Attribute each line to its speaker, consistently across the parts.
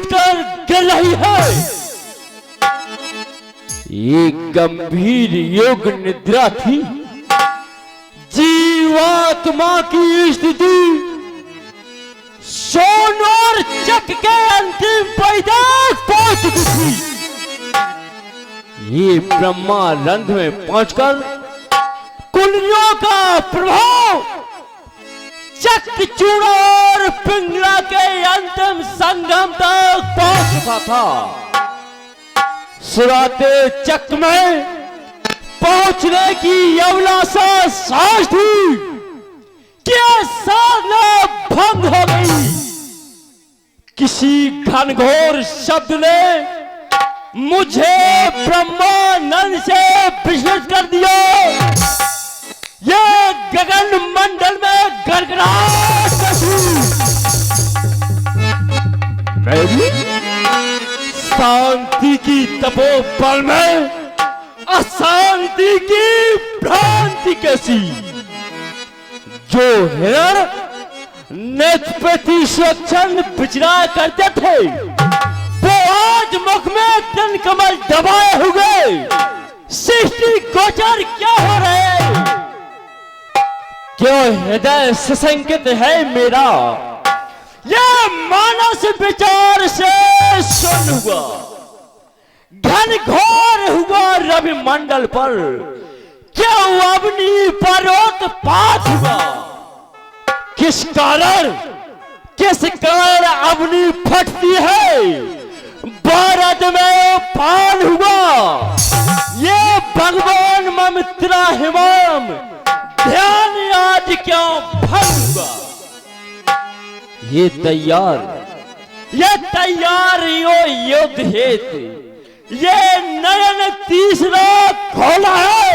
Speaker 1: टूटकर गिर रही है। ये गंभीर योग निद्रा थी। जीवात्मा की स्थिति सोन और चक के अंतिम पैदाश पहुंच चुकी थी। ये ब्रह्मानंद में पहुंचकर कुंडलियों का प्रभाव चकचूर्ण और पिंगला के अंतिम संगम तक पहुंच चुका था। सुराते चक में पहुंचने की अभिलाषा साज थी कि साधना भंग हो गई। किसी घनघोर शब्द ने मुझे ब्रह्मानंद से विचलित कर दिया। ये गगन मंडल में गड़गड़ाहट मेरी शांति की तपोबल में अशांति की भ्रांति कैसी। जो हिरण नेत्रपति स्वच्छंद विचरा करते थे वो आज मुख में तन कमल दबाए हुए सृष्टि गोचर क्या हो रहे। क्यों हृदय सशंकित है मेरा। यह मानस विचार से सुन हुआ घन घोर हुआ रवि मंडल पर क्यों अग्नि पर्वतपात हुआ। किस कारण अग्नि फटती है। भारत में पान हुआ। ये भगवान ममित्रा हिमाम ध्यान आज क्यों भंग हुआ। ये तैयार यो युद्ध हेतु ये नयन तीसरा खोला है।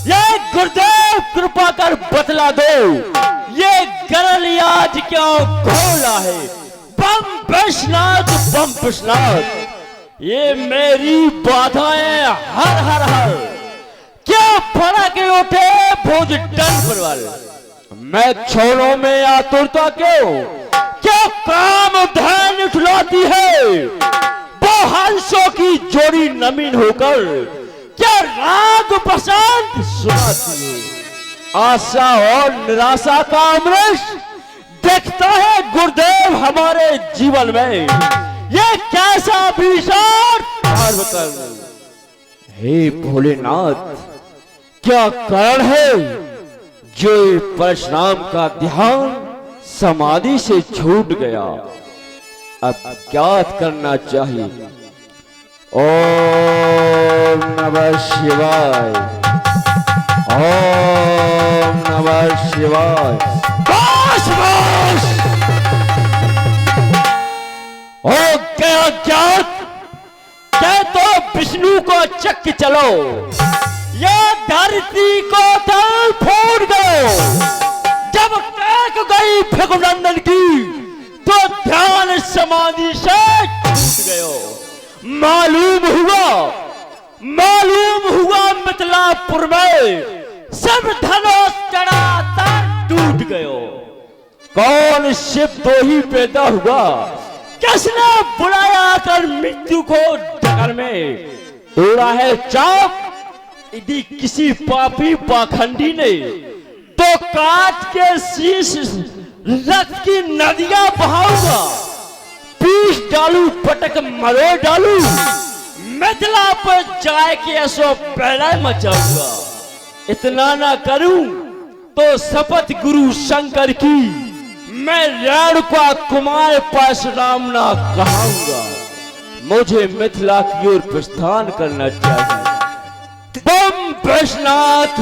Speaker 1: ये गुरुदेव कृपा कर बतला दो ये गरल आज क्यों खोला है। बम विश्वनाथ ये मेरी बाधाएं हर हर हर क्या फड़क उठे भोज टन पर वाले। मैं छोरों में आतुरता क्यों क्या काम ध्यान उठलाती है। वो हंसों की जोड़ी नमीन होकर क्या राग बसंत सुनाती है। आशा और निराशा का अमृत देखता है गुरुदेव हमारे जीवन में। ये कैसा भीषण हे भोलेनाथ क्या कारण है जो परशुराम का ध्यान समाधि से छूट गया। अब क्या करना चाहिए। ओम नमः शिवाय ओम नमः शिवाय। बस ओ क्या तो विष्णु को चक चलो या धरती को तल फोड़ दो। जब टैक गई भृगुनंदन की तो ध्यान समाधि से टूट गयो। मालूम हुआ मिथिलापुर में सब धनुष चढ़ाता टूट गयो। कौन शिव दो ही पैदा हुआ। किसने बुलाया कर मृत्यु को डगर में तोड़ा है चाप। यदि किसी पापी पाखंडी ने तो काट के शीश रक्त की नदियां बहाऊंगा। पीस डालू पटक मरो डालू मिथिला पर जाए के ऐसो पहला मचाऊंगा। इतना ना करूं तो शपथ गुरु शंकर की मैं रेणुका कुमार परशुराम ना कहूंगा। मुझे मिथिला की ओर प्रस्थान करना चाहिए। बम विश्वनाथ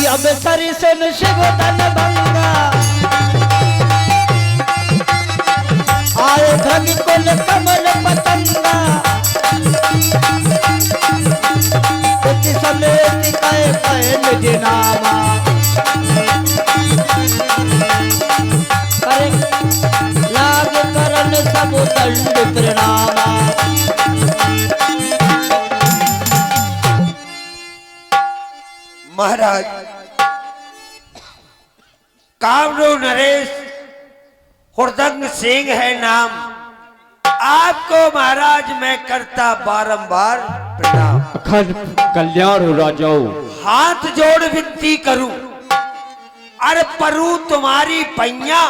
Speaker 2: अब सरी से शिवधन भंगा आए धन कुल कमल पतंगा। समेत कहे निज नामा लाग करन सब दंड प्रणामा।
Speaker 3: महाराज कामरू नरेश हुरदंग सिंह है नाम। आपको महाराज मैं करता बारंबार प्रणाम।
Speaker 1: अखंड कल्याण हो राजाओं।
Speaker 3: हाथ जोड़ विनती करूं, अरे परू तुम्हारी पैया,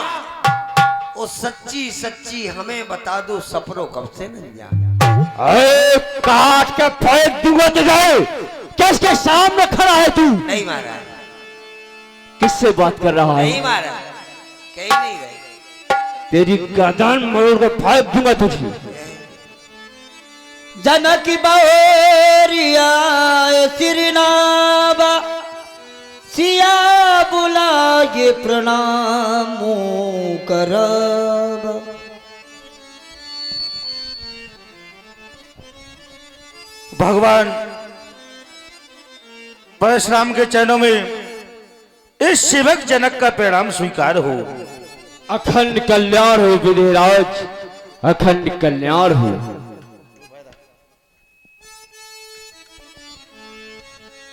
Speaker 3: वो सच्ची सच्ची हमें बता दो सपरो कब से नंजा।
Speaker 1: अरे काट के फेंक दूंगा तुझे। किसके सामने खड़ा है तू?
Speaker 3: नहीं महाराज,
Speaker 1: किससे बात कर रहा है?
Speaker 3: नहीं महाराज, कहीं नहीं गए।
Speaker 1: तेरी गर्दन मरोड़ के फेंक दूंगा तुझे।
Speaker 2: जनक बहोरिया सिरनावा, सिया बुलाए प्रणाम करब।
Speaker 4: भगवान परशुराम के चरणों में इस सेवक जनक का प्रणाम स्वीकार हो।
Speaker 1: अखंड कल्याण हो विधिराज, अखंड कल्याण हो।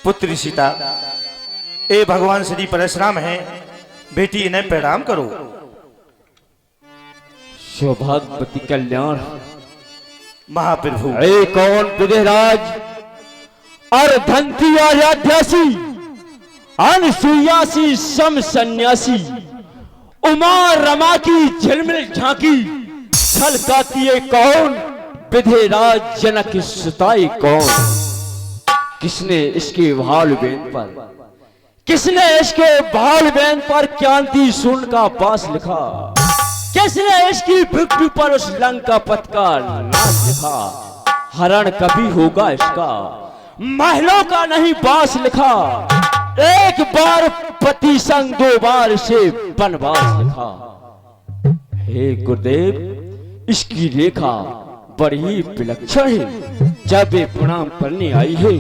Speaker 4: पुत्री सीता, ए भगवान श्री परशुराम हैं, बेटी इन्हें प्रणाम करो।
Speaker 1: सौभाग्यवती कल्याण।
Speaker 4: महाप्रभु,
Speaker 1: अरे कौन विधिराज? अर्धंती आराध्यासी, अनसुयासी सम सन्यासी, उमा रमा की झिलमिल झांकी, छलकाती है कौन? विधिराज जनक सुताई कौन? किसने इसके भाल बेन पर, किसने इसके भाल बेन पर क्रांति सुन का पास लिखा? किसने इसकी भिक्टू पर उस लंका पथ का नाम लिखा? हरण कभी होगा इसका, महलों का नहीं बास लिखा। एक बार पति संग, दो बार से वनवास लिखा। हे गुरुदेव, इसकी रेखा बड़ी विलक्षण है। जब ये प्रणाम करने आई है,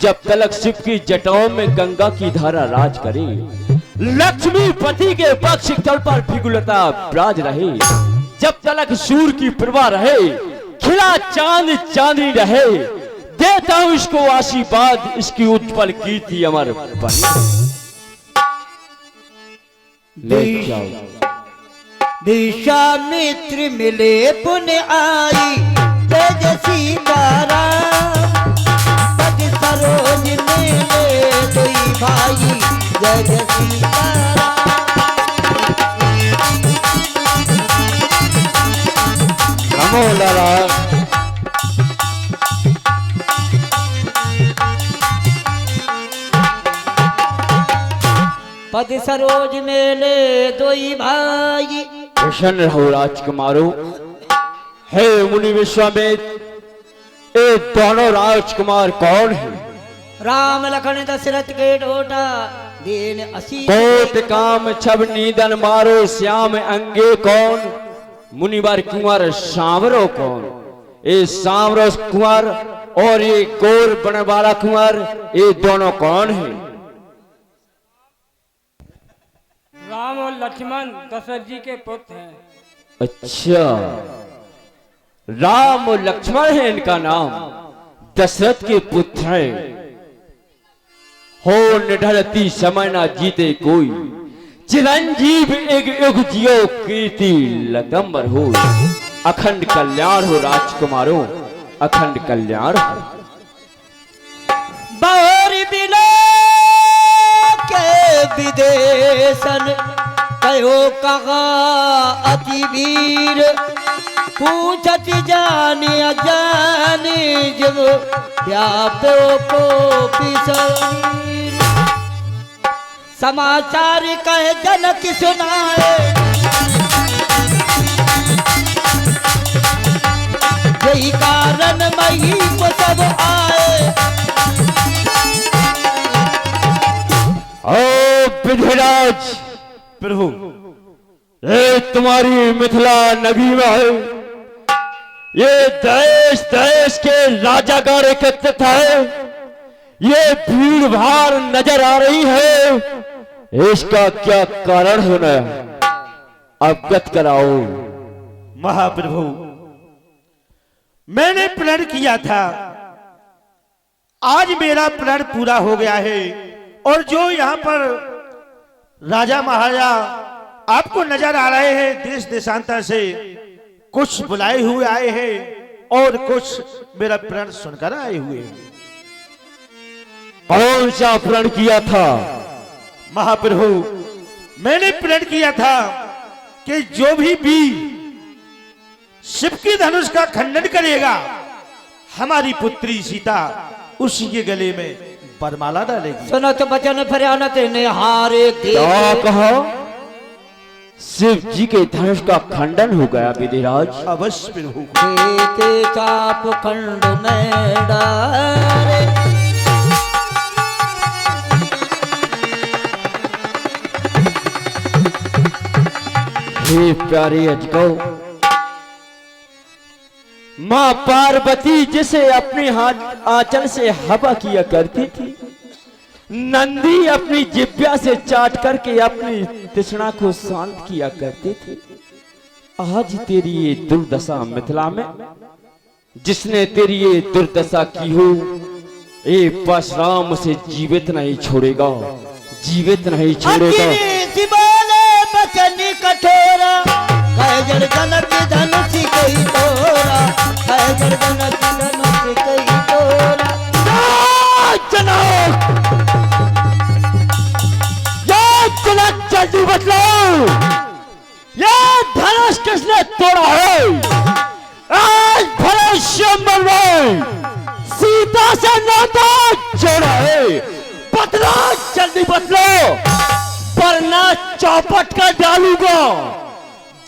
Speaker 1: जब तलक शिव की जटाओं में गंगा की धारा राज करे, लक्ष्मी पति के पक्ष तल पर फिगुलता ब्राज रहे, जब तलक सूर्य की प्रभा रहे, खिला चांद चांदनी रहे, देता हूं इसको आशीर्वाद, इसकी उज्जवल कीर्ति अमर बनी। ले जाओ।
Speaker 2: विश्वामित्र मिले पुण्य आई, जय सीताराम। पग सरोज मिले दुई भाई, जय सीताराम।
Speaker 1: नमो नारायण।
Speaker 2: पद सरोज मेले दोई भाई।
Speaker 1: प्रसन्न रहो राजकुमारों। हे मुनि विश्वामित्र, ये दोनों राजकुमार कौन है?
Speaker 2: राम लखन दशरथ के डोटा, दीन असी
Speaker 1: कोट काम छब नीदन मारो, श्याम अंगे कौन? मुनिवर कुंवर सांवरो कौन? ये सांवरो कुंवर और ये गोर बनवाला कुंवर, ये दोनों कौन है?
Speaker 5: राम और लक्ष्मण दशरथ जी के पुत्र हैं।
Speaker 1: अच्छा, राम और लक्ष्मण है इनका नाम, दशरथ के पुत्र हैं। हो निढरती समय ना जीते कोई, चिरंजीव एक युग जियो कीर्ति लगंबर हो। अखंड कल्याण हो राजकुमारों, अखंड कल्याण हो।
Speaker 2: बहोर बिना के विदेशन, कहो कहा अति वीर। पूछत जाने अजाने, जब व्यापो को पिसर। समाचार कह जनक सुनाए, यही कारण मही को सब आए।
Speaker 1: ओ विधिराज
Speaker 4: प्रभु,
Speaker 1: ये तुम्हारी मिथिला नगरी में है, ये देश देश के राजागण एकत्रित है, ये भीड़ भाड़ नजर आ रही है, इसका क्या कारण होना है? अवगत कराओ।
Speaker 4: महाप्रभु, मैंने प्रण किया था, आज मेरा प्रण पूरा हो गया है। और जो यहाँ पर राजा महाराजा आपको नजर आ रहे हैं देश देशांतर से, कुछ बुलाए हुए आए हैं और कुछ मेरा प्रण सुनकर आए हुए हैं।
Speaker 1: कौन सा प्रण किया था?
Speaker 4: महाप्रभु, मैंने प्रण किया था कि जो भी शिव की धनुष का खंडन करेगा, हमारी पुत्री सीता उसी के गले में वरमाला डालेगी।
Speaker 2: सुनत बचन फरियानत निहारे
Speaker 1: क्या कहा? शिव जी के धनुष का खंडन हो गया विधिराज?
Speaker 4: अवश्य प्रभु।
Speaker 2: के चाप खंड में डारे
Speaker 1: हे प्यारे अजगौ, माँ पार्वती जिसे अपने हाथ आंचल से हवा किया करती थी, नंदी अपनी जिब्या से चाट करके अपनी तृष्णा को शांत किया करते थे, आज तेरी ये दुर्दशा मिथिला में, जिसने तेरी ये दुर्दशा की हो, ये परशुराम उसे जीवित नहीं छोड़ेगा, जीवित नहीं छोड़ेगा।
Speaker 2: बचन कठोरा कैजर जनक धनुष कई तोरा, कैजर जनक धनुष कई तोरा।
Speaker 1: जल्दी बतलाओ, ये धनुष किसने तोड़ा है? आज भले स्वयंवर में सीता से नाता जोड़ा है, बतलाओ, जल्दी बतलाओ, वरना चौपट कर डालूंगा।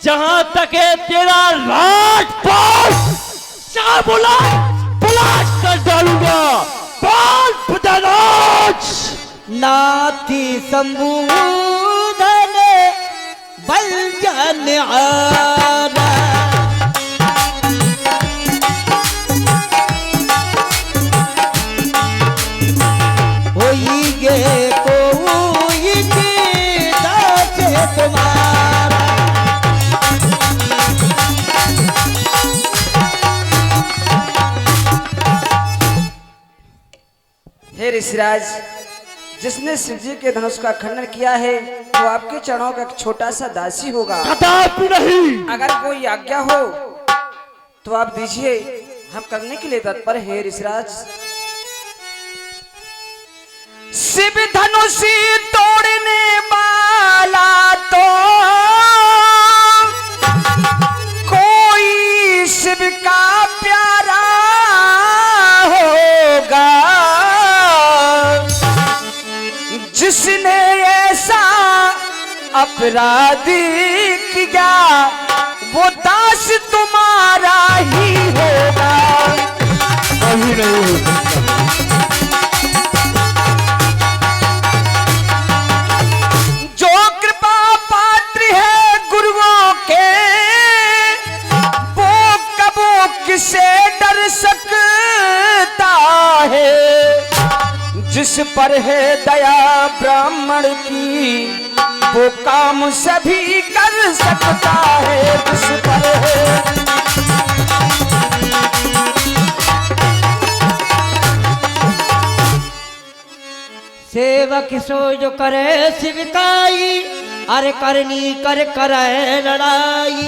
Speaker 1: जहां तक है तेरा राजपाट, बुला कर डालूंगा। बोल पिताराज।
Speaker 2: नाथी संबूधन बल जन आरा, होई गे कोई दास तुम्हारा।
Speaker 6: हे ऋषिराज, जिसने शिव जी के धनुष का खंडन किया है वो आपके चरणों का एक छोटा सा दासी होगा।
Speaker 1: कदापि नहीं।
Speaker 6: अगर कोई आज्ञा हो तो आप दीजिए, हम करने के लिए तत्पर है ऋषिराज। शिव धनुष तोड़ने वाला तो कोई शिव का प्यारा होगा, जिसने ऐसा अपराध किया वो दास तुम्हारा ही होगा।
Speaker 1: कभी नहीं हो सकता।
Speaker 6: जो कृपा पात्र है गुरुओं के, वो कबो किसे डर सकता है, जिस पर है दया ब्राह्मण की वो काम सभी कर सकता है, जिस पर है।
Speaker 2: सेवक सो जो करे शिवकाई, अरे करनी कर करे लड़ाई।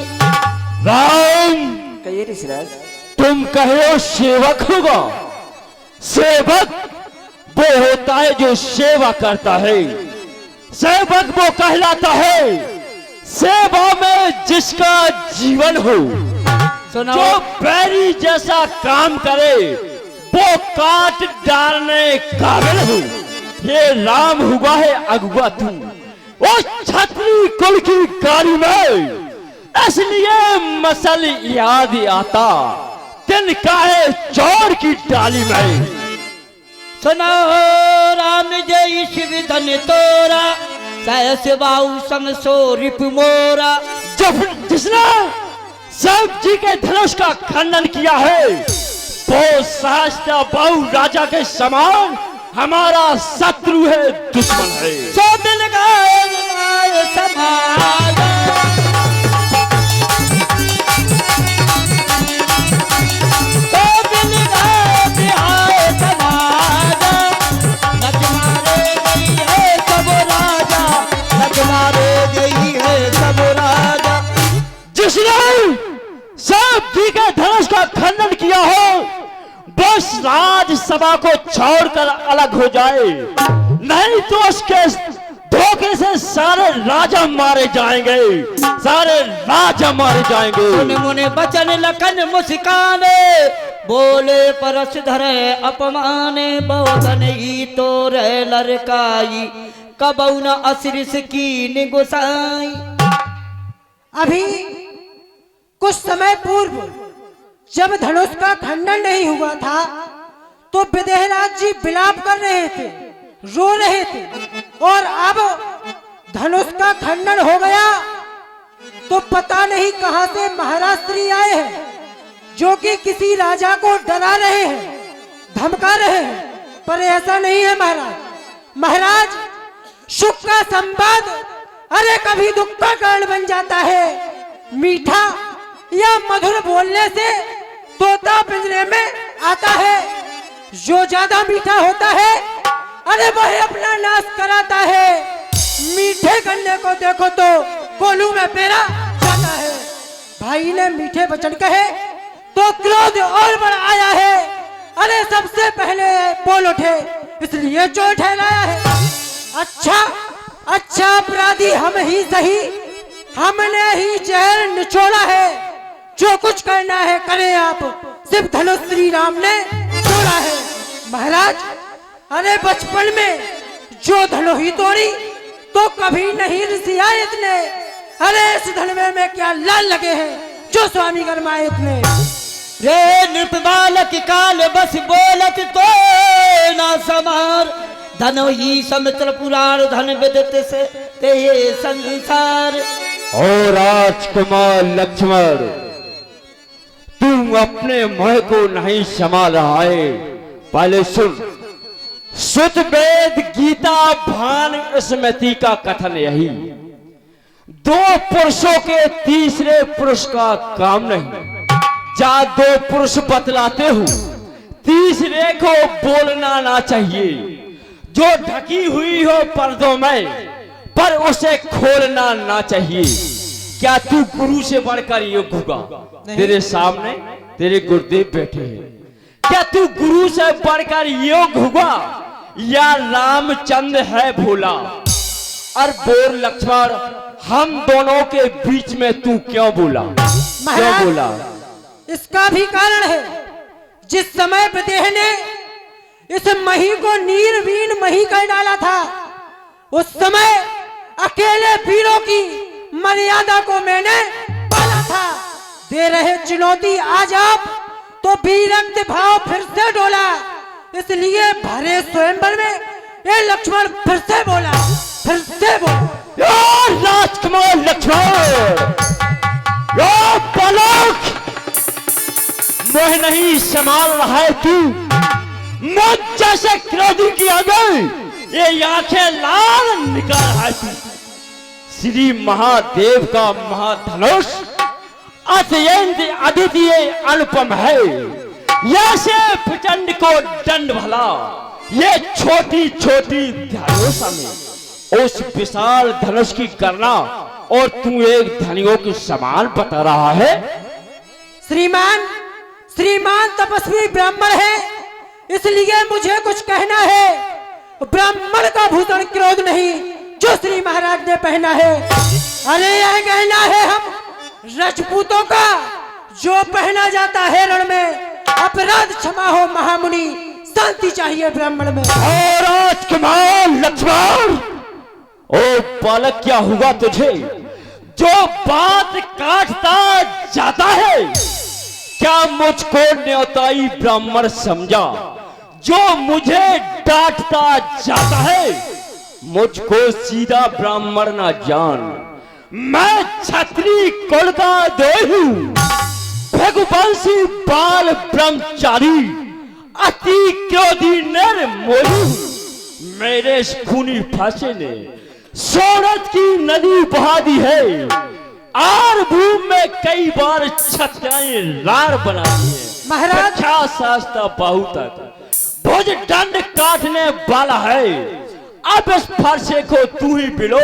Speaker 1: राम,
Speaker 6: कहिए ऋषिराज।
Speaker 1: तुम कहो सेवक होगा? सेवक वो होता है जो सेवा करता है, सेवक वो कहलाता है सेवा में जिसका जीवन हो।
Speaker 2: सुनो,
Speaker 1: जो बैरी जैसा काम करे वो काट डालने काबिल हो। ये राम हुआ है अगुआ तू, वो छतरी कुल की गाड़ी में, इसलिए मसल याद आता तिनका है चोर की डाली में।
Speaker 2: सुनो राम जय शिव धन तोरा, सहस बाऊ संग सो रिप मोरा।
Speaker 1: जब जिसने शिव जी के धनुष का खंडन किया है वो सहस्त्र बाहु राजा के समान हमारा शत्रु है, दुश्मन है।
Speaker 2: सो दिल गाय संभाला, सो दिल गाय बिहाय संभाला। नच मारे गई है सब राजा, नच मारे गई है सब राजा।
Speaker 1: जिसने सब दिव्य धनुष का खंडन किया हो, बस राजसभा को छोड़कर अलग हो जाए, नहीं तो उसके धोखे से सारे राजा मारे जाएंगे, सारे राजा मारे जाएंगे।
Speaker 2: सुन मुने बचन लखन मुस्काने, बोले परस धरे अपमाने, बहुधन ही तो रह लड़काई, कबऊ न असिरिस की निगुसाई।
Speaker 7: अभी कुछ समय पूर्व जब धनुष का खंडन नहीं हुआ था तो विदेहराज जी विलाप कर रहे थे, रो रहे थे, और अब धनुष का खंडन हो गया तो पता नहीं कहां से महाराज श्री आए हैं जो कि किसी राजा को डरा रहे हैं, धमका रहे हैं। पर ऐसा नहीं है महाराज। महाराज सुख का संवाद अरे कभी दुख का कारण बन जाता है। मीठा या मधुर बोलने से तोता पिंजरे में आता है, जो ज्यादा मीठा होता है अरे वह अपना नाश कराता है। मीठे गन्ने को देखो तो कोलू में पेरा जाता है। भाई ने मीठे वचन कहे तो क्रोध और बढ़ आया है। अरे सबसे पहले बोल उठे इसलिए चोट ठहराया है। अच्छा अपराधी हम ही सही, हमने ही जहर निचोड़ा है। जो कुछ करना है करें आप, सिर्फ धनुष श्री राम ने तोड़ा है। महाराज अरे बचपन में जो धनु ही तोड़ी तो कभी नहीं रिसिया इतने। अरे इस धनवे में क्या लाल लगे हैं जो स्वामी गरमाए इतने।
Speaker 2: रे नृप बालक काल बस बोलत तो ना समार, धनो ही समित्र पुराण धन विदित से ते ये संसार।
Speaker 1: और राजकुमार लक्ष्मण, तुम अपने मुंह को नहीं संभाल रहा है। पहले सुन, सुत वेद गीता भान स्मृति का कथन यही, दो पुरुषों के तीसरे पुरुष का काम नहीं। जा दो पुरुष बतलाते हो, तीसरे को बोलना ना चाहिए। जो ढकी हुई हो पर्दों में, पर उसे खोलना ना चाहिए। क्या तू गुरु से बढ़कर योग होगा? तेरे सामने तेरे गुरुदेव बैठे हैं। क्या तू गुरु से बढ़कर योग होगा या रामचंद्र है भोला? और बोल लक्ष्मण, हम दोनों के बीच में तू क्यों बोला? क्यों बोला?
Speaker 7: इसका भी कारण है। जिस समय विदेह ने इस मही को नीरवीन मही कर डाला था, उस समय अकेले वीरों की मर्यादा को मैंने पाला था। दे रहे चुनौती आज आप, तो वीरक्त भाव फिर से डोला। इसलिए भरे स्वयंवर में ये लक्ष्मण फिर से बोला।
Speaker 1: राजकुमार लक्ष्मण, बालक, मोह नहीं संभाल रहा है तू। मुझ जैसे क्रोधी की आगे ये आंखें लाल निकाल रहा है तू। श्री महादेव का महाधनुष अत्यंत अद्वितीय अनुपम है। ऐसे प्रचंड को दंड भला, ये छोटी छोटी धनुषा में उस विशाल धनुष की करना, और तू एक धनियों की समान बता रहा है।
Speaker 7: श्रीमान तपस्वी ब्राह्मण है, इसलिए मुझे कुछ कहना है। ब्राह्मण का भूषण क्रोध नहीं जो श्री महाराज ने पहना है। अरे यह कहना है हम राजपूतों का, जो पहना जाता है रण में। अपराध क्षमा हो महामुनि, शांति चाहिए ब्राह्मण में।
Speaker 1: और राजकुमार लक्ष्मण, ओ बालक, क्या हुआ तुझे जो बात काटता जाता है? क्या मुझको न्योताई ब्राह्मण समझा जो मुझे डांटता जाता है? मुझको सीधा ब्राह्मण ना जान, मैं क्षत्रिय कुल का देव हूं। भगवंशी बाल ब्रह्मचारी, अति क्रोधी नर मोही। मेरे खूनी फांसे ने सोरठ की नदी बहा दी है, और भूमि में कई बार छत्राएं लार बना दी है।
Speaker 7: महाराज,
Speaker 1: शास्त्र बाहु तक भुज दंड काटने वाला है। अब इस फरसे को तू ही बिलो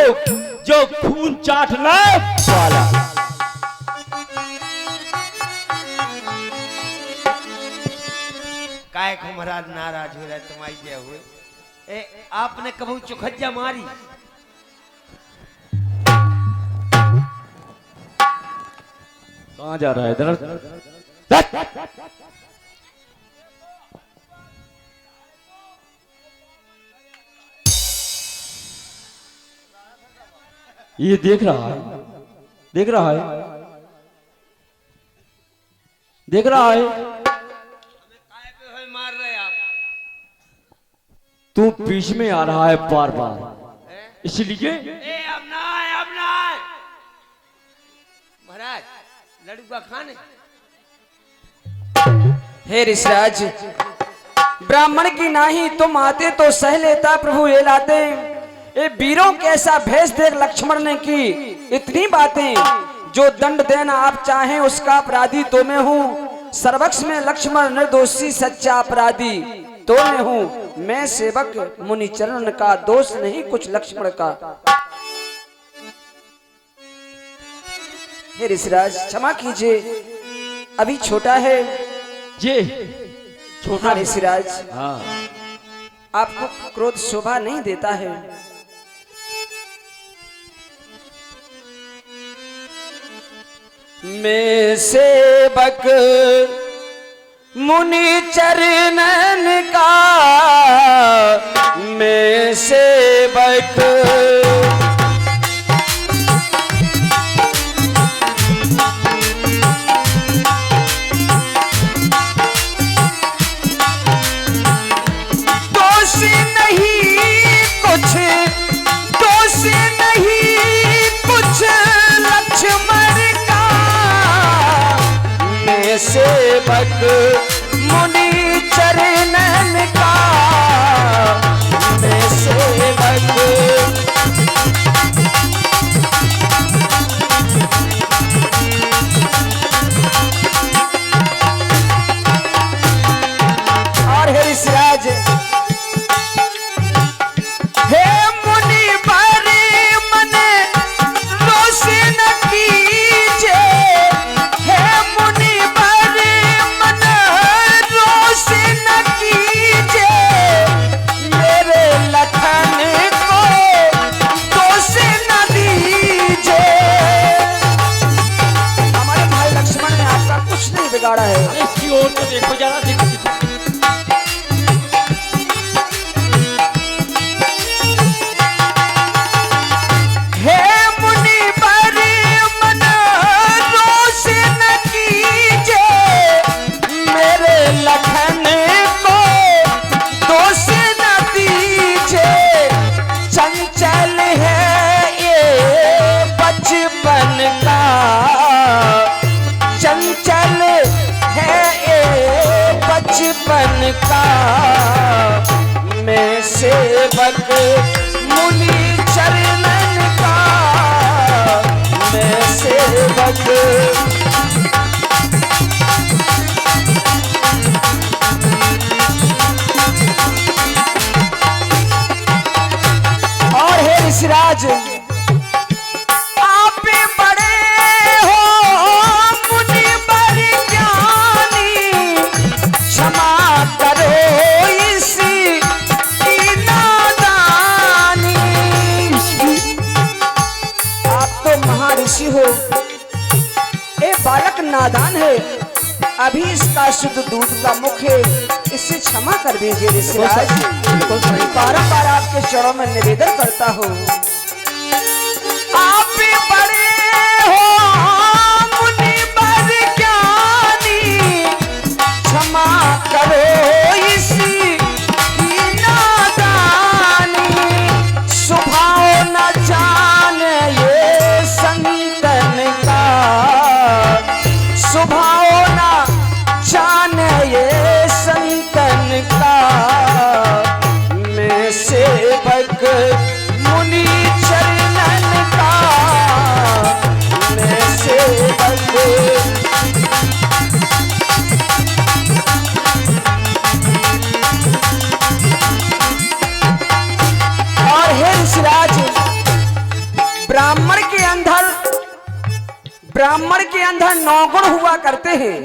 Speaker 1: जो खून चाटने वाला।
Speaker 3: काय को महाराज नाराज हो रहा है तुम्हारी जय हुए। ए आपने कबू चुखज्जा मारी?
Speaker 1: कहाँ जा रहा है इधर? ये देख रहा है, देख रहा है, देख रहा है।
Speaker 3: मार रहे आप?
Speaker 1: तू बीच में आ रहा है बार बार, इसलिए
Speaker 3: अब ना आए, अब ना आए। महाराज लड़ुआ खाने।
Speaker 6: हे ऋषिराज, ब्राह्मण की नाही तुम आते तो सह लेता, प्रभु ये लाते। ये वीरों कैसा भेष देख लक्ष्मण ने की इतनी बातें, जो दंड देना आप चाहें उसका अपराधी तो मैं हूँ। सर्वक्ष में लक्ष्मण निर्दोषी सच्चा अपराधी तो मैं हूँ। मैं सेवक मुनिचरण का, दोष नहीं कुछ लक्ष्मण का। हे ऋषिराज क्षमा कीजिए, अभी छोटा है
Speaker 1: ये छोटा
Speaker 6: हाँ ऋषिराज,
Speaker 1: हाँ
Speaker 6: आपको क्रोध शोभा नहीं देता है। मैं सेवक मुनि चरणन का, मैं सेवक दोष नहीं कुछ, दोष नहीं कुछ लक्ष्मण का। मैं सेवक मुनि चरणन का, मैं सेवक। और हे ऋषिराज, हे मुनि बरे मन रोष न कीजे, हे मुनि बरे मन रोष न कीजे। मेरे लखन को दोष न दीजे। हमारे भाई लक्ष्मण ने आपका कुछ नहीं बिगाड़ा है।
Speaker 1: इसकी ओर तो देखो जरा, देखो देखो।
Speaker 6: हे मुनि बरे मन रोष न कीजे, मेरे लखन को दोष न दीजे। चंचल है ये बचपन का, चंचल है ये बचपन का। मैं सेवक मुनि चरणन का, मैं सेवक। और हे ऋषिराज, आप बड़े हो मुनि बड़े ज्ञानी, क्षमा करो इसी की नादानी। आप तो महर्षि हो, ये बालक नादान है, अभी इसका शुद्ध दूध का मुख है, इससे क्षमा कर दीजिए ऋषिराज। बारंबार आपके चरणों में निवेदन करता हूँ। आप बड़े हो मुनि बड़े ज्ञानी, क्षमा करो इसी की नादानी। स्वभाव न जाने ये संतन का, स्वभाव न जाने ये संतन का। मैं सेवक मुनि चरणन का, मैं सेवक। और हे ऋषिराज, ब्राह्मण के अंदर 9 गुण हुआ करते हैं।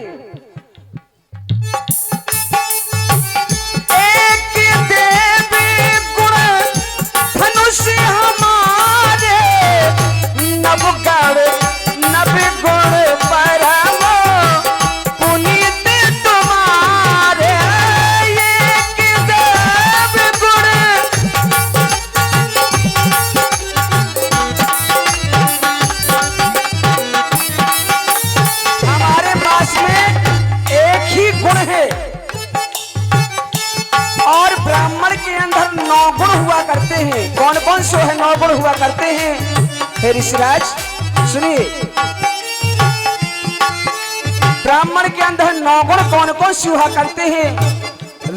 Speaker 6: 9 गुण हुआ करते हैं। कौन कौन से है 9 गुण हुआ करते हैं? हे ऋषिराज सुनिए, ब्राह्मण के अंदर 9 गुण कौन कौन से हुआ करते हैं?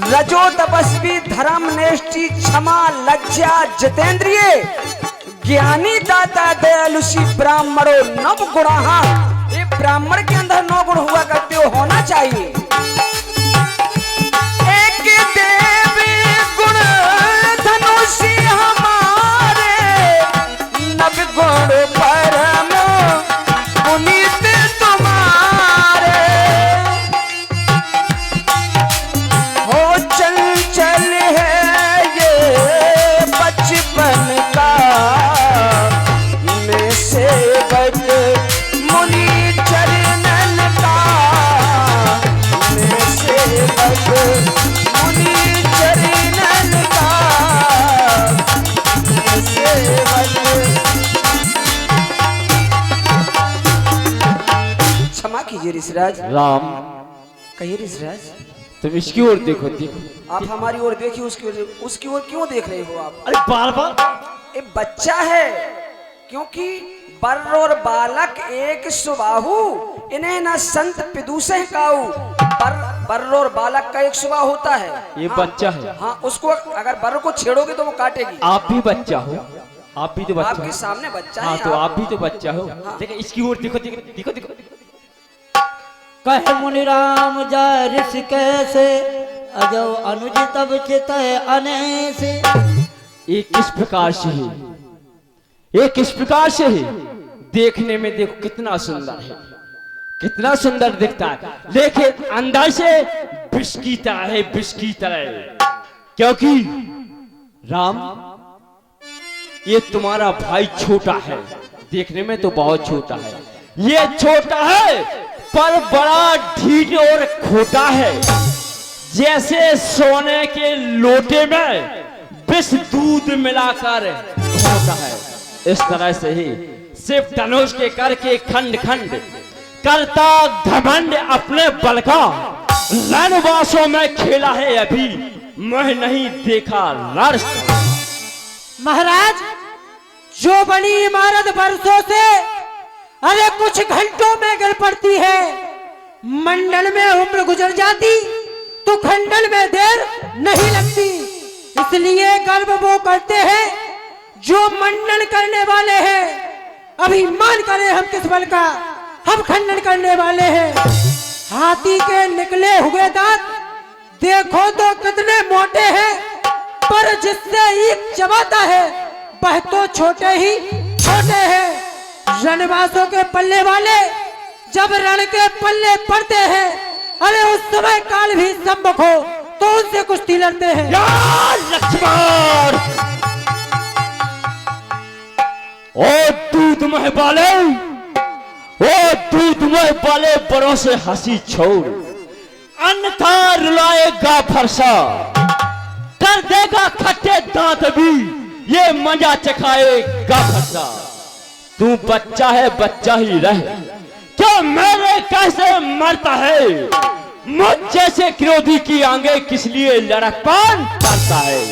Speaker 6: रजो तपस्वी, धर्म नेष्टि, क्षमा, लज्जा, जितेंद्रिय, ज्ञानी, दाता, दयालुषी, ब्राह्मणो नव गुणा। ये ब्राह्मण के अंदर 9 गुण हुआ करते हो, होना चाहिए। एक देवी गुण धनुषी हमारे, नव गुण परम पुनीत तुम्हारे। हो चंचल है ये बचपन का, मैं सेवक मुनि चरणन का, मैं सेवक मुनि चरणन का, मैं सेवक। क्षमा कीजिए ऋषिराज।
Speaker 1: राम,
Speaker 6: कहिए ऋषिराज,
Speaker 1: तुम इसकी ओर देखो, देखो।
Speaker 6: आप हमारी ओर देखिए, उसकी ओर क्यों देख रहे हो आप?
Speaker 1: अरे बार बार
Speaker 6: ये बच्चा है, क्योंकि बर और बालक एक सुबाहु, इन्हें न संत पिदूसह काऊ। बर और बालक का एक सुबाह होता है।
Speaker 1: ये बच्चा है।
Speaker 6: हाँ, उसको अगर बर को छेड़ोगे तो वो काटेगी।
Speaker 1: आप भी बच्चा हो, आप भी तो बच्चा
Speaker 6: आपके
Speaker 1: हो।
Speaker 6: सामने बच्चा
Speaker 1: हाँ,
Speaker 6: है।
Speaker 1: तो आप भी तो बच्चा हो। देखो इसकी ओर देखो, देखो देखो देखो।
Speaker 2: कह मुनि राम जा ऋष कैसे, अजो अनुज तब चित अनैसे।
Speaker 1: ये किस प्रकार से है, ये किस प्रकार से है? देखने में देखो कितना सुंदर है, कितना सुंदर दिखता है, लेकिन अंदर से विष की तरह है, विष की तरह। क्योंकि राम, ये तुम्हारा भाई छोटा है, देखने में तो बहुत छोटा है। ये छोटा है पर बड़ा ढीठ और खोटा है। जैसे सोने के लोटे में विष दूध मिलाकर होता है, इस तरह से ही सिर्फ धनुष के करके खंड खंड करता घमंड अपने बल का। रणवासों में खेला है अभी, मैं नहीं देखा रण।
Speaker 7: महाराज, जो बनी इमारत बरसों से अरे कुछ घंटों में गिर पड़ती है। मंडल में उम्र गुजर जाती तो खंडन में देर नहीं लगती। इसलिए गर्व वो करते हैं जो मंडन करने वाले हैं। अभिमान करें हम किस बल का, हम खंडन करने वाले हैं। हाथी के निकले हुए दांत देखो तो कितने मोटे हैं, पर जिससे ईख चबाता है वह तो छोटे ही छोटे हैं। रणवासों के पल्ले वाले जब रण के पल्ले पड़ते हैं, अरे उस समय काल भी सम्मुख हो तो उनसे कुश्ती लड़ते हैं।
Speaker 1: लक्ष्मण, ओ दूध में वाले, ओ दूध में वाले बड़ों से हंसी छोड़, अन्यथा रुलाएगा फरसा, कर देगा खट्टे दांत भी, ये मजा चखाएगा फरसा। तू बच्चा है, बच्चा ही रह, क्या मेरे कैसे मरता है? मुझ जैसे क्रोधी की आगे किस लिए लड़कपन करता है?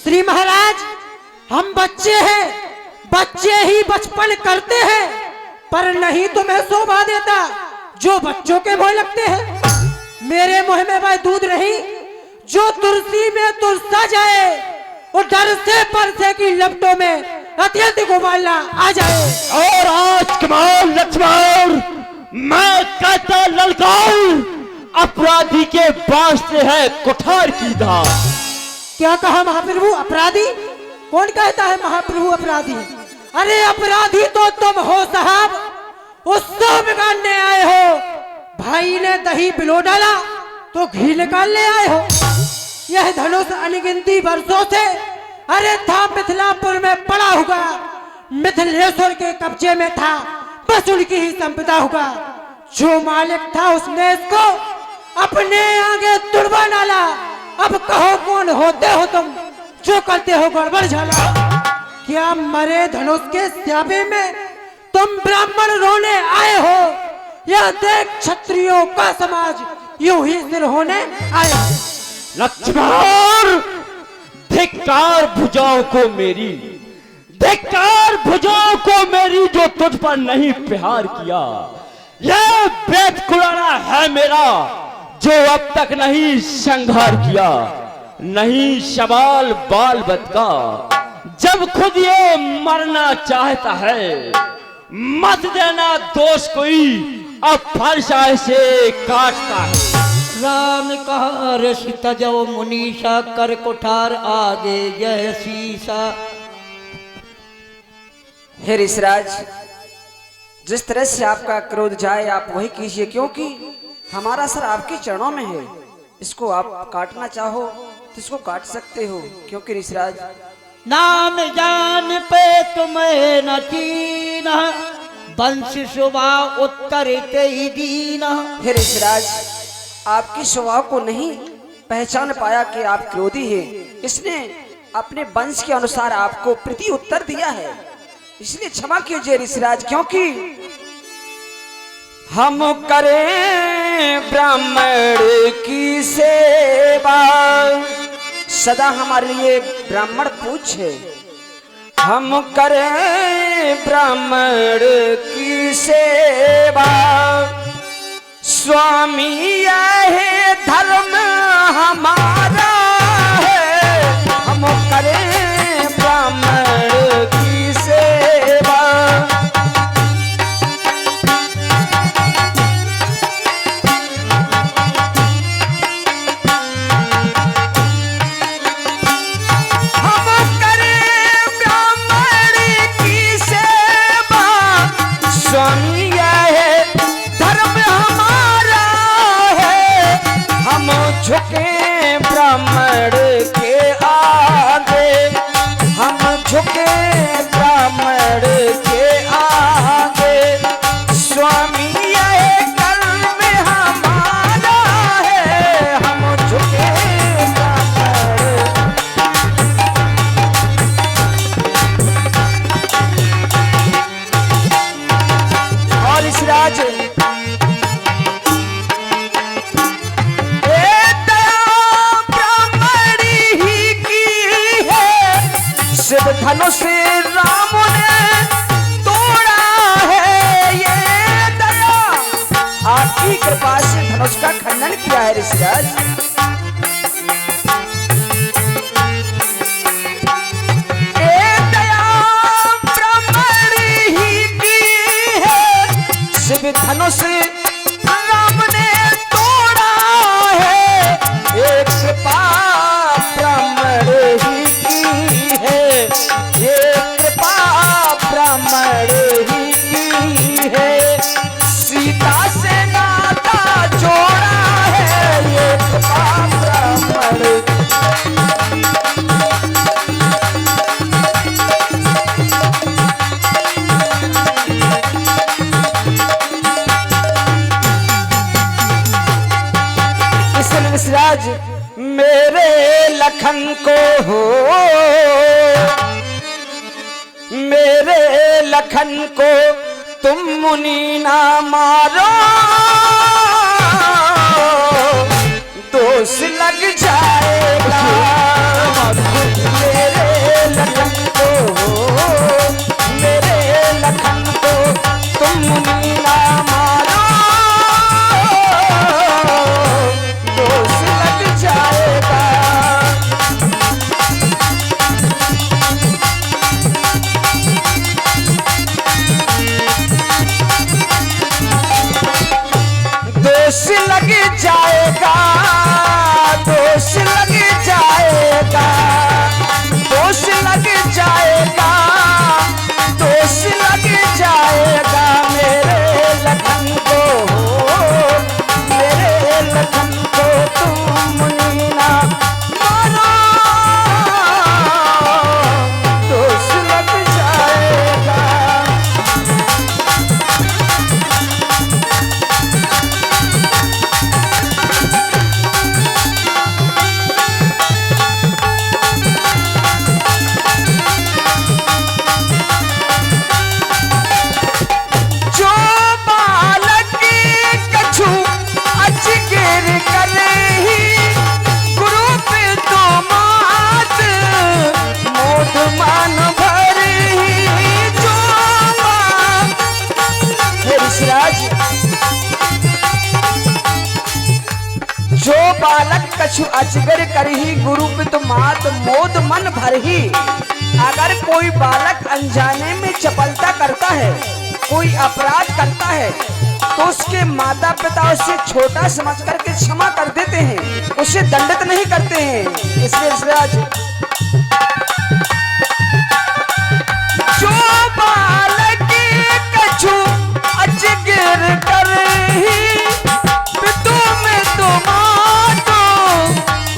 Speaker 7: श्री महाराज, हम बच्चे हैं, बच्चे ही बचपन करते हैं, पर नहीं तुम्हें शोभा देता जो बच्चों के मोह लगते हैं। मेरे मुंह में वह दूध नहीं जो तुलसी में तुलसा जाए, और डर से परसे की लपटों में अत्यंत उबालना आ जाए।
Speaker 1: और आज कमाल लक्ष्मण, मैं कहता ललकार, अपराधी के वास्ते है कुठार की धार।
Speaker 7: क्या कहा महाप्रभु? अपराधी? कौन कहता है महाप्रभु अपराधी? अरे अपराधी तो तुम हो साहब, उत्सव बिगाड़ने आए हो। भाई ने दही पिलो डाला तो घी निकालने आए हो। यह धनुष अनगिनती वर्षों से अरे था मिथिलापुर में पड़ा होगा, मिथिलेश्वर के कब्जे में था, बस उनकी ही संपदा होगा। जो मालिक था उसने इसको अपने आगे तुड़वा डाला। अब कहो कौन होते हो तुम जो करते हो गड़बड़ झाला। क्या मरे धनुष के स्यापे में तुम ब्राह्मण रोने आए हो, या देख क्षत्रियों का समाज यूं ही सिर होने आया?
Speaker 1: लक्ष्मण, धिक्कार भुजाओं को मेरी, धिक्कार भुजाओं को मेरी जो तुझ पर नहीं प्रहार किया। यह बेत कुराना है मेरा जो अब तक नहीं संहार किया। नहीं सवाल बाल बद का जब खुद ये मरना चाहता है, मत देना दोष कोई अब फरसा से काटता है।
Speaker 2: राम कहा ऋषि तजो मुनीषा, कर कुठार आगे यह शीशा।
Speaker 6: हे ऋषिराज, जिस तरह से आपका क्रोध जाए आप वही कीजिए, क्योंकि हमारा सर आपके चरणों में है। इसको आप काटना चाहो तो इसको काट सकते हो, क्योंकि ऋषिराज
Speaker 2: नाम जान पे तुम्हें न चीना, वंश शोभा उत्तर ते ही दीना।
Speaker 6: हे ऋषिराज, आपकी स्वभाव को नहीं पहचान पाया कि आप क्रोधी हैं। इसने अपने वंश के अनुसार आपको प्रति उत्तर दिया है, इसलिए क्षमा कीजिए ऋषिराज। क्योंकि हम करें ब्राह्मण की सेवा, सदा हमारे लिए ब्राह्मण पूछे। हम करें ब्राह्मण की सेवा, स्वामी यह धर्म हमारा है। हम करें ब्राह्मण की सेवा। झुके ब्राह्मण के आगे, हम झुके ब्राह्मण के आगे, स्वामी यह कर्म हमारा है। हम झुके ब्राह्मण। और इस राज धनुष राम ने तोड़ा है, ये दया आपकी कृपा से धनुष का खंडन किया है ऋषिराज। ये दया ब्राह्मण ही की है, शिव धनुष राम ने तोड़ा है। ये कृपा ब्राह्मण ही ये कृपा ब्राह्मण ही की है, सीता से नाता जोड़ा है। ये कृपा ब्राह्मण। ऋषिराज, मेरे लखन को हो, मेरे लखन को तुम मुनि ना मारो, दोष लग जाएगा। मेरे लखन को, मेरे लखन को तुम मुनि ना मारो, दोष लग जाएगा। दोष लग जाएगा, दोष लग जाएगा, दोष लग जाएगा, दोष लग जाएगा। मेरे लखन को, मेरे लखन को तुम मुनि ना मारो, दोष लग जाएगा। बालक कछु अजगर करही गुरु पित मात मोद मन भरही। अगर कोई बालक अनजाने में चपलता करता है, कोई अपराध करता है, तो उसके माता पिता उसे छोटा समझ करके क्षमा कर देते हैं, उसे दंडित नहीं करते हैं। इसलिए ऋषिराज, जो बालक कछु अजगर करही पितु में तुमातो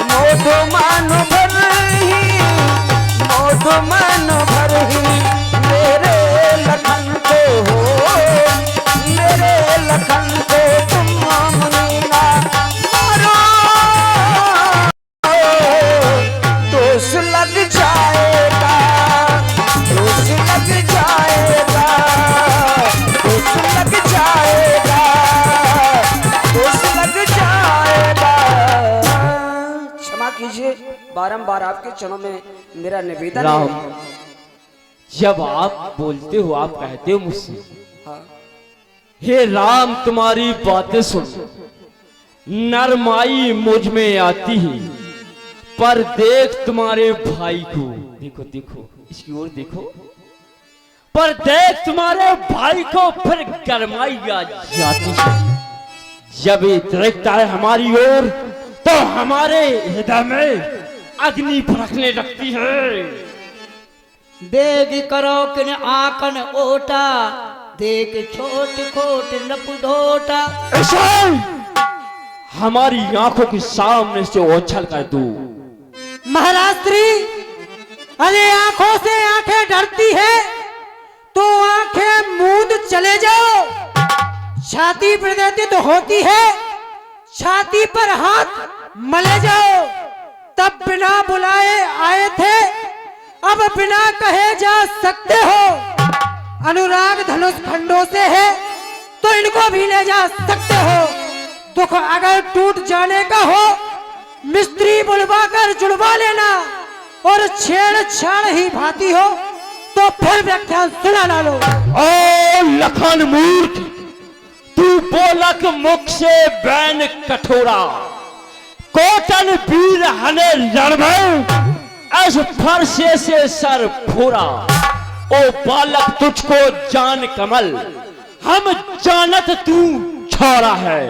Speaker 6: मोद मन भरही, मोद मन भरही। मेरे लखन को हो, मेरे लखन को तुम मुनीना मारो, दोष लग जाएगा, दोष लग जाएगा, दोष लग जाएगा, दोष लग जाएगा। क्षमा कीजिए, बारंबार आपके चरणों में मेरा निवेदन
Speaker 1: राम,
Speaker 6: है।
Speaker 1: जब आप बोलते हो, आप कहते हो मुझसे,
Speaker 6: हाँ।
Speaker 1: हे राम तुम्हारी बातें सुन नरमाई मुझ में आती है, पर देख तुम्हारे भाई को, देखो देखो इसकी ओर देखो, पर देख तुम्हारे भाई को फिर गरमाई आ जाती है। जब ये देखता है हमारी ओर तो हमारे हृदय में अग्नि भड़कने लगती है।
Speaker 2: बेग करो किन आकन ओटा, देख छोट खोट लपधोटा।
Speaker 1: ऐसा हमारी आंखों के सामने से ओछल कर दो।
Speaker 7: महाराज श्री, अरे आंखों से आंखें डरती है तो आंखें मूंद चले जाओ। छाती पर देती तो होती है, छाती पर हाथ मले जाओ। तब बिना बुलाए आए थे, अब बिना कहे जा सकते हो। अनुराग धनुष खंडों से है तो इनको भी ले जा सकते हो। दुख अगर टूट जाने का हो, मिस्त्री बुलवा कर जुड़वा लेना, और छेड़छाड़ ही भाती हो तो फिर व्याख्यान सुना ना लो।
Speaker 1: ओ लखन मूर्ख, तू बोलक मुख से बैन कठोरा, कोटन वीर हने लड़भे ऐस फरसे से सर फोरा। ओ बालक तुझको जान कमल, हम जानत तू छोरा है।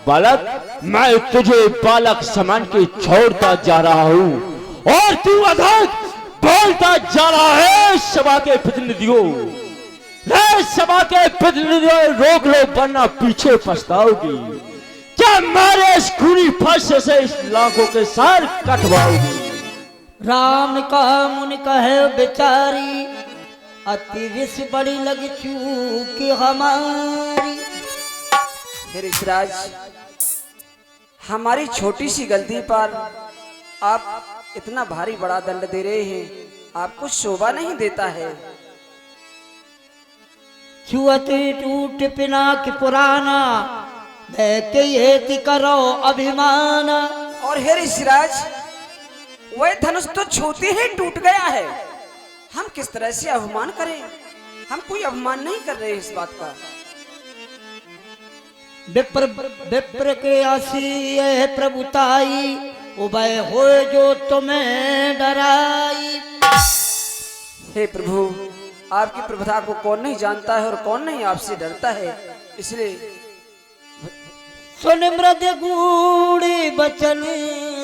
Speaker 1: बालक मैं तुझे बालक समझ के छोड़ता जा रहा हूँ और तू अधक बोलता जा रहा है। सभा के प्रतिनिधियों, सभा के प्रतिनिधियों रोक लो वरना पीछे पछताओगी। क्या मारे इस खूनी फरसे से इस लाखों के सार कटवाओगी।
Speaker 2: राम का मुन कहे बेचारी, अति विष बड़ी लग चूकी हमारी।
Speaker 6: हे ऋषिराज, हमारी छोटी सी गलती पर आप इतना भारी बड़ा दंड दे रहे हैं, आपको शोभा नहीं देता है।
Speaker 2: छुअते टूट पिनाक पुराना, बैके ये करो अभिमान।
Speaker 6: और हे ऋषिराज, वह धनुष तो छूते ही टूट गया है, हम किस तरह से अभिमान करें? हम कोई अभिमान नहीं कर रहे इस बात का।
Speaker 2: विप्र विप्र के आसी है प्रभुताई, उभय हो जो तुम्हें डराई।
Speaker 6: हे प्रभु, आपकी प्रभुता को कौन नहीं जानता है और कौन नहीं आपसे डरता है। इसलिए
Speaker 2: सुन मृद गूढ़ी बचन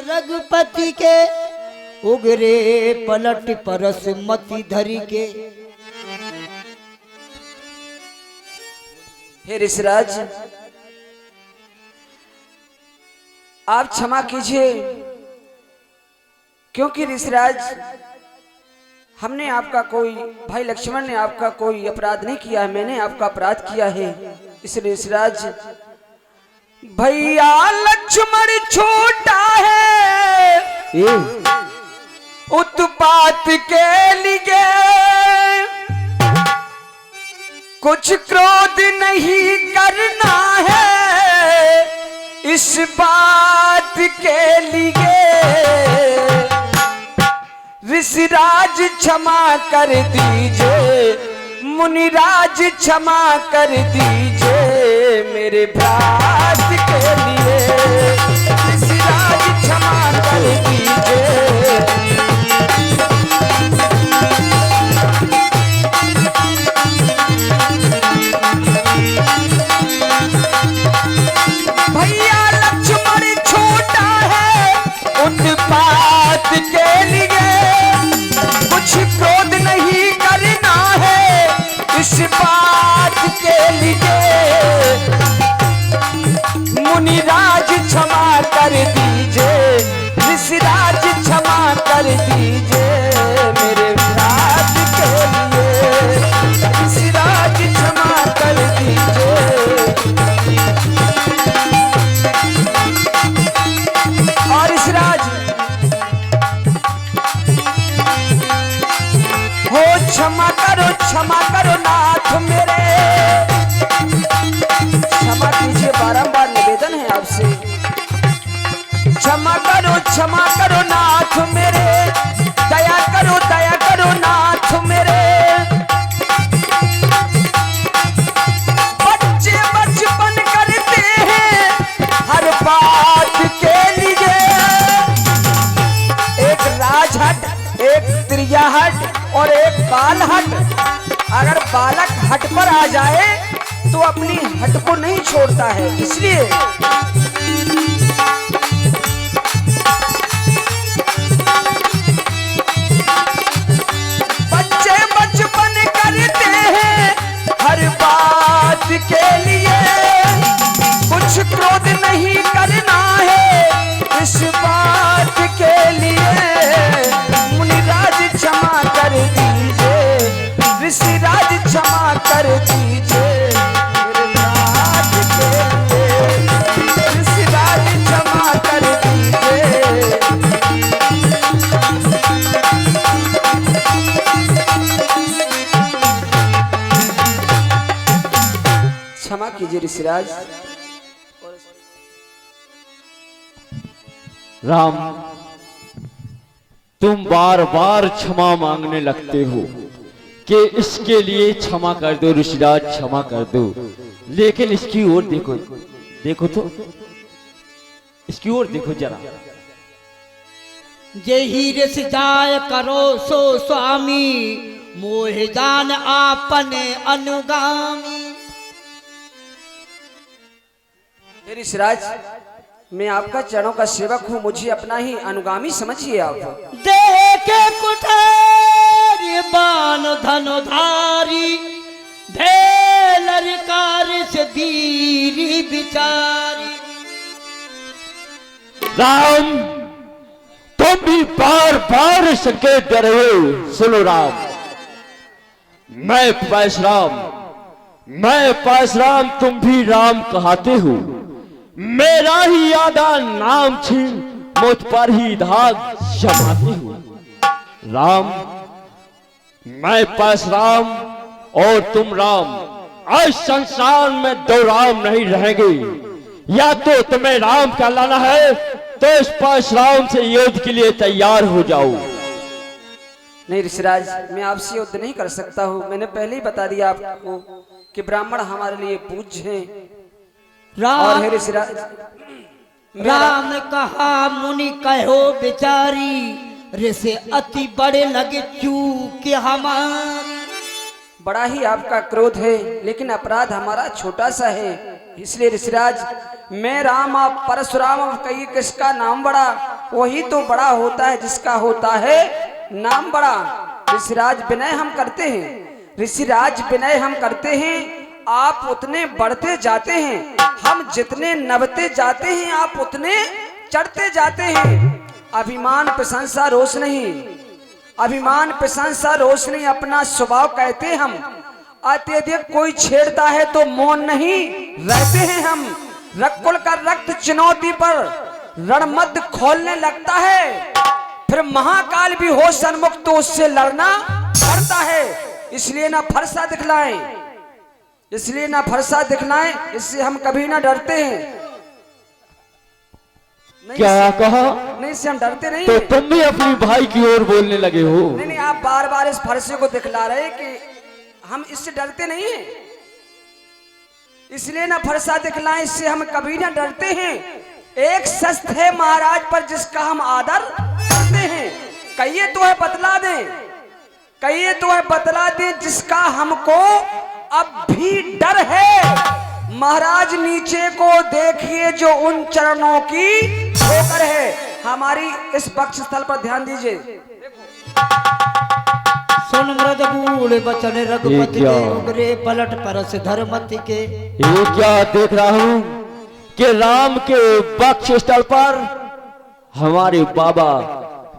Speaker 2: रघुपति के, उगरे पलट परस मति धरी के।
Speaker 6: हे ऋषिराज, आप क्षमा कीजिए, क्योंकि ऋषिराज हमने आपका कोई, भाई लक्ष्मण ने आपका कोई अपराध नहीं किया है, मैंने आपका अपराध किया है। इसलिए ऋषिराज, भैया लक्ष्मण छोटा है, उत्पात के लिए कुछ क्रोध नहीं करना है, इस बात के लिए ऋषिराज क्षमा कर दीजिए, मुनिराज क्षमा कर दीजिए मेरे भ्रात के लिए। ऋषिराज कर दीजिए। भैया लक्ष्मण छोटा है उत्पात के लिए, कुछ क्रोध नहीं करना है इस बात के लिए। मुनिराज क्षमा कर दीजिए, ऋषिराज क्षमा कर दीजिए मेरे राज के लिए, ऋषिराज क्षमा कर दीजिए। और ऋषिराज हो क्षमा करो नाथ मेरे, क्षमा कीजिए बारंबार निवेदन है आपसे। क्षमा करो नाथ मेरे, दया करो नाथ मेरे। बच्चे बचपन करते हैं हर बात के लिए, एक राजहट, एक त्रियाहट और एक बालहट। अगर बालक हट पर आ जाए तो अपनी हट को नहीं छोड़ता है, इसलिए बच्चे बचपन करते हैं हर बात के लिए, कुछ क्रोध नहीं करना है इस बात के लिए। मुनिराज क्षमा कर दीजिए, ऋषिराज क्षमा कर दीजिए मेरे राज के लिए, ऋषिराज क्षमा कर दीजिए। क्षमा कीजिए ऋषिराज।
Speaker 1: राम, तुम बार बार क्षमा मांगने लगते हो कि इसके लिए क्षमा कर दो ऋषिराज, क्षमा कर दो, लेकिन इसकी ओर देखो, देखो तो इसकी ओर देखो जरा।
Speaker 2: जेहि ऋषि जाय करो सो स्वामी, मोह जान आपने अनुगामी।
Speaker 6: हे ऋषिराज, मैं आपका चरणों का सेवक हूँ, मुझे अपना ही अनुगामी समझिए आप।
Speaker 2: देह के कुठारी बान धनुधारी, भेलर कार से दीरी बिचारी।
Speaker 1: राम, तुम भी बार बार संकेत दे रहे हो। सुनो राम, मैं परशुराम, तुम भी राम कहते हो। मेरा ही आधा नाम छीन मुझ पर ही धाग जमाते हो। राम, मैं परशुराम और तुम राम, आज संसार में दो राम नहीं रहेंगे। या तो तुम्हें राम कहलाना है तो इस परशुराम से युद्ध के लिए तैयार हो जाओ।
Speaker 6: नहीं ऋषिराज, मैं आपसे युद्ध नहीं कर सकता हूँ। मैंने पहले ही बता दिया आपको कि ब्राह्मण हमारे लिए पूज्य हैं। और हे ऋषिराज,
Speaker 2: राम कहा मुनि कहो बिचारी, ऋषि अति बड़े लगे चूक हमारी।
Speaker 6: बड़ा ही आपका क्रोध है, लेकिन अपराध हमारा छोटा सा है। इसलिए ऋषिराज, मैं राम आप परशुराम, कही किसका नाम बड़ा, वही तो बड़ा होता है जिसका होता है नाम बड़ा। ऋषिराज विनय हम करते हैं, ऋषिराज विनय हम करते हैं, आप उतने बढ़ते जाते हैं। हम जितने नभते जाते हैं आप उतने चढ़ते जाते हैं। अभिमान प्रशंसा रोष नहीं, अभिमान प्रशंसा रोष नहीं, अपना स्वभाव कहते हम। अत्यधिक कोई छेड़ता है तो मौन नहीं रहते हैं हम। रकुल का रक्त चुनौती पर रणमद खोलने लगता है, फिर महाकाल भी हो सन्मुख तो उससे लड़ना पड़ता है। इसलिए ना फरसा दिखलाएं, इसलिए ना फरसा दिखलाएं, इससे हम कभी ना डरते हैं।
Speaker 1: क्या कहा?
Speaker 6: नहीं, इससे हम डरते नहीं
Speaker 1: तो
Speaker 6: हैं।
Speaker 1: तुम भी अपनी भाई की ओर बोलने लगे हो।
Speaker 6: नहीं नहीं, आप बार बार इस फरसे को दिखला रहे कि हम इससे डरते नहीं हैं। इसलिए ना फरसा दिखलाएं, इससे हम कभी ना डरते हैं। एक शस्त्र है महाराज पर जिसका हम आदर करते हैं। कहिए तो है बतला दें, कहिए तो है बतला दें जिसका हमको अब भी डर है। महाराज नीचे को देखिए जो उन चरणों की ठोकर है। हमारी इस वक्ष स्थल पर ध्यान दीजिए।
Speaker 2: सुन मृद बूढ़ बचन रघुपति
Speaker 1: क्या?
Speaker 2: के उगरे पलट परस धर्मति के।
Speaker 1: ये क्या देख रहा हूँ कि राम के वक्ष स्थल पर हमारे बाबा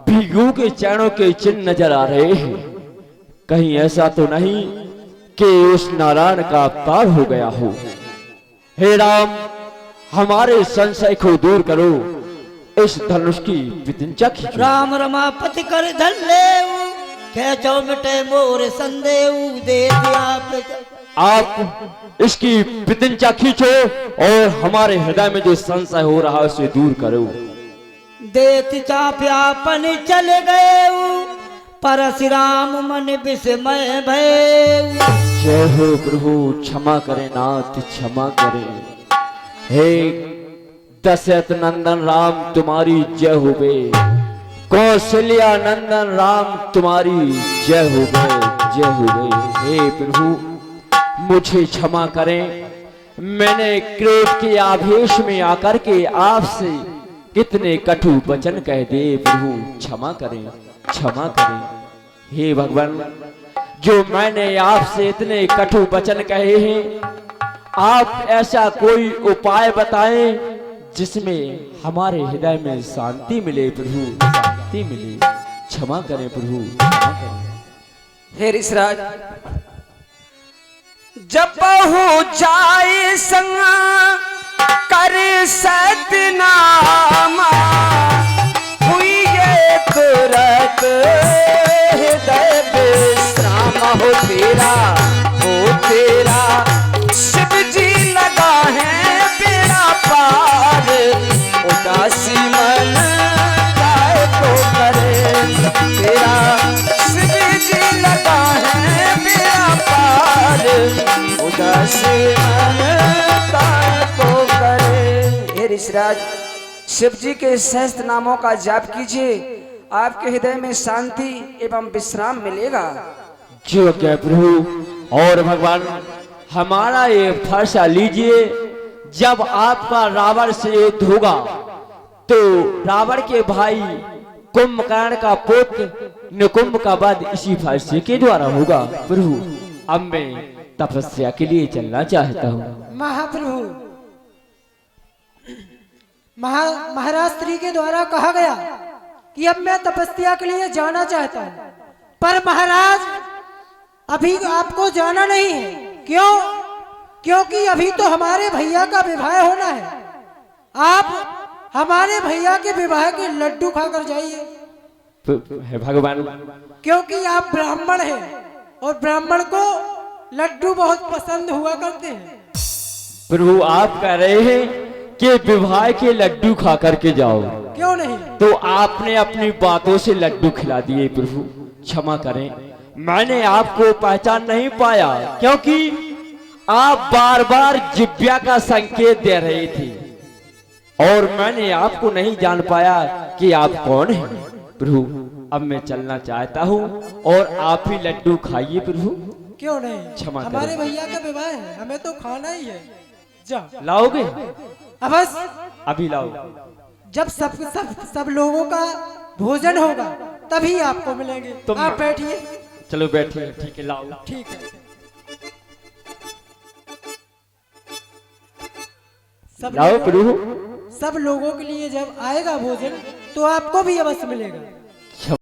Speaker 1: भिगु के चरणों के चिन्ह नजर आ रहे हैं। कहीं ऐसा तो नहीं कि उस नारायण का अवतार हो गया हो। हे राम, हमारे संशय को दूर करो, इस धनुष की विदिंचा खींचो।
Speaker 2: राम रमापति कर धन लेऊ, खेचो मिटे मोर संदेऊ, दे दिया
Speaker 1: आप इसकी विदिंचा खींचो और हमारे हृदय में जो संशय हो रहा है उसे दूर करो।
Speaker 2: देति चाप्यापन चल गए, परशुराम मन विस्मय भय।
Speaker 1: जय हो प्रभु, क्षमा करें नाथ, क्षमा करें। हे दशरथ नंदन राम, तुम्हारी जय हो बे। कौशल्या नंदन राम, तुम्हारी जय हो गए, जय हो गए। हे प्रभु, मुझे क्षमा करें। मैंने क्रोध के आवेश में आकर के आपसे कितने कटु वचन कह दे। प्रभु क्षमा करें, क्षमा करें। हे भगवान, जो मैंने आपसे इतने कटु वचन कहे हैं, आप ऐसा कोई उपाय बताएं जिसमें हमारे हृदय में शांति मिले। प्रभु शांति मिले, क्षमा करें प्रभु, क्षमा करें।
Speaker 6: हे ऋषराज, जब हो जाए संग कर सतनामा, हुई ये तुरत हृदय विश्राम। हो तेरा शिव जी लगा है बेड़ा पार, उदासी मन जाए तो करे। तेरा शिव जी लगा है बेड़ा पार, उदासी मन जाए तो करे। हे ऋषिराज, शिव जी के सहस्त्र नामों का जाप कीजिए, आपके हृदय में शांति एवं विश्राम मिलेगा।
Speaker 1: जो क्या प्रभु। और भगवान, हमारा ये फरसा लीजिए, जब आपका रावण से युद्ध होगा तो रावण के भाई कुंभकर्ण का पुत्र निकुंभ का वध इसी फरसे के द्वारा होगा। प्रभु, अब मैं तपस्या के लिए चलना चाहता हूँ।
Speaker 7: महाप्रभु, महाराज स्त्री के द्वारा कहा गया कि अब मैं तपस्या के लिए जाना चाहता हूँ, पर महाराज अभी आपको जाना नहीं है। क्यों? क्योंकि अभी तो हमारे भैया का विवाह होना है। आप हमारे भैया के विवाह के लड्डू खाकर जाइए।
Speaker 1: भगवान,
Speaker 7: क्योंकि आप ब्राह्मण हैं और ब्राह्मण को लड्डू बहुत पसंद हुआ करते हैं।
Speaker 1: प्रभु, आप कह रहे हैं कि विवाह के लड्डू खा करके जाओ।
Speaker 7: क्यों नहीं?
Speaker 1: तो आपने अपनी बातों से लड्डू खिला दिए। प्रभु क्षमा करें, मैंने आपको पहचान नहीं पाया, क्योंकि आप बार बार जिब्या का संकेत दे रहे थे और मैंने आपको नहीं जान पाया कि आप कौन हैं। प्रभु, अब मैं चलना चाहता हूँ और आप ही लड्डू खाइए। प्रभु
Speaker 7: क्यों नहीं?
Speaker 1: क्षमा करें।
Speaker 7: हमारे भैया का विवाह है, हमें तो खाना ही है। जा
Speaker 1: लाओगे?
Speaker 7: अब बस
Speaker 1: अभी लाओ।
Speaker 7: जब सब लोगों का भोजन होगा तभी आपको मिलेंगे। आप बैठिए।
Speaker 1: चलो बैठिए। ठीक है, लाओ।
Speaker 7: ठीक है।
Speaker 1: लाओ प्रभु।
Speaker 7: सब लोगों के लिए जब आएगा भोजन तो आपको भी अवश्य मिलेगा।